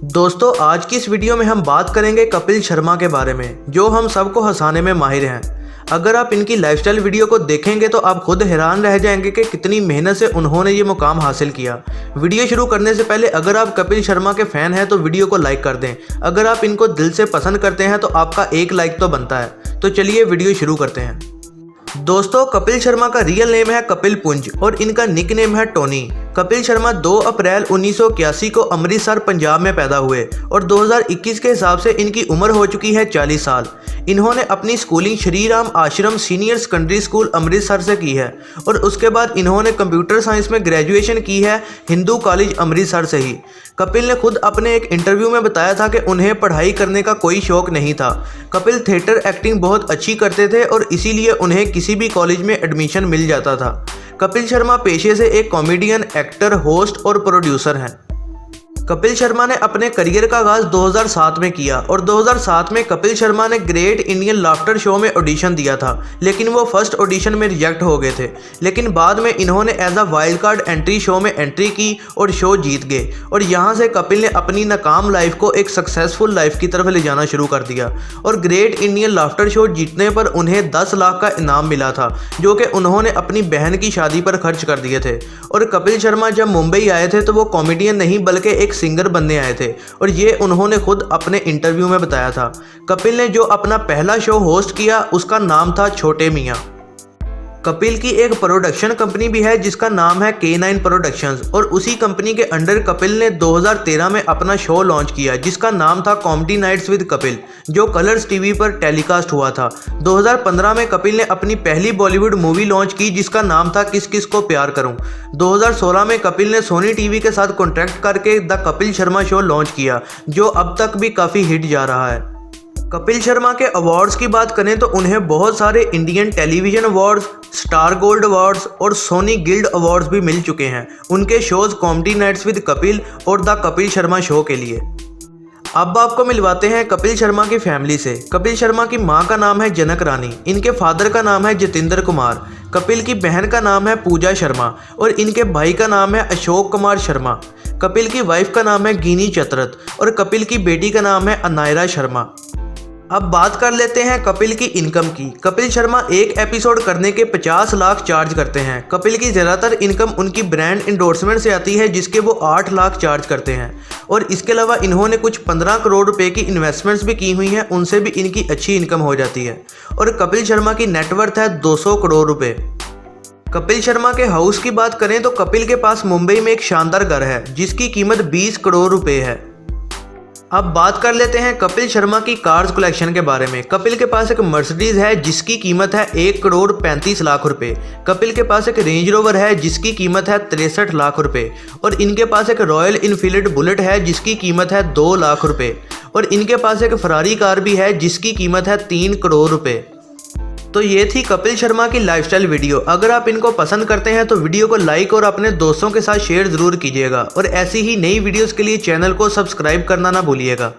दोस्तों आज की इस वीडियो में हम बात करेंगे कपिल शर्मा के बारे में, जो हम सबको हंसाने में माहिर हैं। अगर आप इनकी लाइफस्टाइल वीडियो को देखेंगे तो आप खुद हैरान रह जाएंगे कि कितनी मेहनत से उन्होंने ये मुकाम हासिल किया। वीडियो शुरू करने से पहले अगर आप कपिल शर्मा के फ़ैन हैं तो वीडियो को लाइक कर दें। अगर आप इनको दिल से पसंद करते हैं तो आपका एक लाइक तो बनता है। तो चलिए वीडियो शुरू करते हैं। दोस्तों कपिल शर्मा का रियल नेम है कपिल पुंज और इनका निक नेम है टोनी। कपिल शर्मा 2 अप्रैल 1981 को अमृतसर पंजाब में पैदा हुए और 2021 के हिसाब से इनकी उम्र हो चुकी है 40 साल। इन्होंने अपनी स्कूलिंग श्री राम आश्रम सीनियर सेकेंडरी स्कूल अमृतसर से की है और उसके बाद इन्होंने कंप्यूटर साइंस में ग्रेजुएशन की है हिंदू कॉलेज अमृतसर से ही। कपिल ने खुद अपने एक इंटरव्यू में बताया था कि उन्हें पढ़ाई करने का कोई शौक नहीं था। कपिल थिएटर एक्टिंग बहुत अच्छी करते थे और इसीलिए उन्हें किसी भी कॉलेज में एडमिशन मिल जाता था। कपिल शर्मा पेशे से एक कॉमेडियन, एक्टर, होस्ट और प्रोड्यूसर हैं। कपिल शर्मा ने अपने करियर का आगाज़ 2007 में किया और 2007 में कपिल शर्मा ने ग्रेट इंडियन लाफ्टर शो में ऑडिशन दिया था, लेकिन वो फर्स्ट ऑडिशन में रिजेक्ट हो गए थे। लेकिन बाद में इन्होंने as a wild card entry show में एंट्री की और शो जीत गए और यहाँ से कपिल ने अपनी नाकाम लाइफ को एक सक्सेसफुल लाइफ की तरफ ले जाना शुरू कर दिया। और ग्रेट इंडियन लाफ्टर शो जीतने पर उन्हें 10 लाख का इनाम मिला था, जो कि उन्होंने अपनी बहन की शादी पर खर्च कर दिए थे। और कपिल शर्मा जब मुंबई आए थे तो वो कॉमेडियन नहीं बल्कि एक सिंगर बनने आए थे और ये उन्होंने खुद अपने इंटरव्यू में बताया था। कपिल ने जो अपना पहला शो होस्ट किया उसका नाम था छोटे मियाँ। कपिल की एक प्रोडक्शन कंपनी भी है जिसका नाम है K9 प्रोडक्शंस और उसी कंपनी के अंडर कपिल ने 2013 में अपना शो लॉन्च किया जिसका नाम था कॉमेडी नाइट्स विद कपिल, जो कलर्स टीवी पर टेलीकास्ट हुआ था। 2015 में कपिल ने अपनी पहली बॉलीवुड मूवी लॉन्च की जिसका नाम था किस किस को प्यार करूं। 2016 में कपिल ने सोनी टीवी के साथ कॉन्ट्रैक्ट करके the Kapil Sharma show launch किया, जो अब तक भी काफ़ी हिट जा रहा है। कपिल शर्मा के अवार्ड्स की बात करें तो उन्हें बहुत सारे Indian television awards, star gold awards और सोनी गिल्ड अवार्ड्स भी मिल चुके हैं उनके shows comedy nights with Kapil और द कपिल शर्मा शो के लिए। अब आपको मिलवाते हैं कपिल शर्मा की फैमिली से। कपिल शर्मा की मां का नाम है जनक रानी, इनके फादर का नाम है जतिंदर कुमार, कपिल की बहन का नाम है पूजा शर्मा और इनके भाई का नाम है अशोक कुमार शर्मा। कपिल की वाइफ का नाम है गिनी चतरथ और कपिल की बेटी का नाम है अनायरा शर्मा। अब बात कर लेते हैं कपिल की इनकम की। कपिल शर्मा एक एपिसोड करने के 50 लाख चार्ज करते हैं। कपिल की ज़्यादातर इनकम उनकी ब्रांड इंडोर्समेंट से आती है जिसके वो 8 लाख चार्ज करते हैं और इसके अलावा इन्होंने कुछ 15 करोड़ रुपए की इन्वेस्टमेंट्स भी की हुई हैं, उनसे भी इनकी अच्छी इनकम हो जाती है। और कपिल शर्मा की नेटवर्थ है 200 करोड़ रुपये। कपिल शर्मा के हाउस की बात करें तो कपिल के पास मुंबई में एक शानदार घर है जिसकी कीमत 20 करोड़ रुपए है। अब बात कर लेते हैं कपिल शर्मा की कार्स कलेक्शन के बारे में। कपिल के पास एक मर्सिडीज है जिसकी कीमत है 1 करोड़ 35 लाख रुपए। कपिल के पास एक रेंज रोवर है जिसकी कीमत है 63 लाख रुपए और इनके पास एक रॉयल इनफील्ड बुलेट है जिसकी कीमत है 2 लाख रुपए और इनके पास एक फरारी कार भी है जिसकी कीमत है 3 करोड़ रुपए। तो ये थी कपिल शर्मा की लाइफस्टाइल वीडियो। अगर आप इनको पसंद करते हैं तो वीडियो को लाइक और अपने दोस्तों के साथ शेयर ज़रूर कीजिएगा और ऐसी ही नई वीडियोस के लिए चैनल को सब्सक्राइब करना ना भूलिएगा।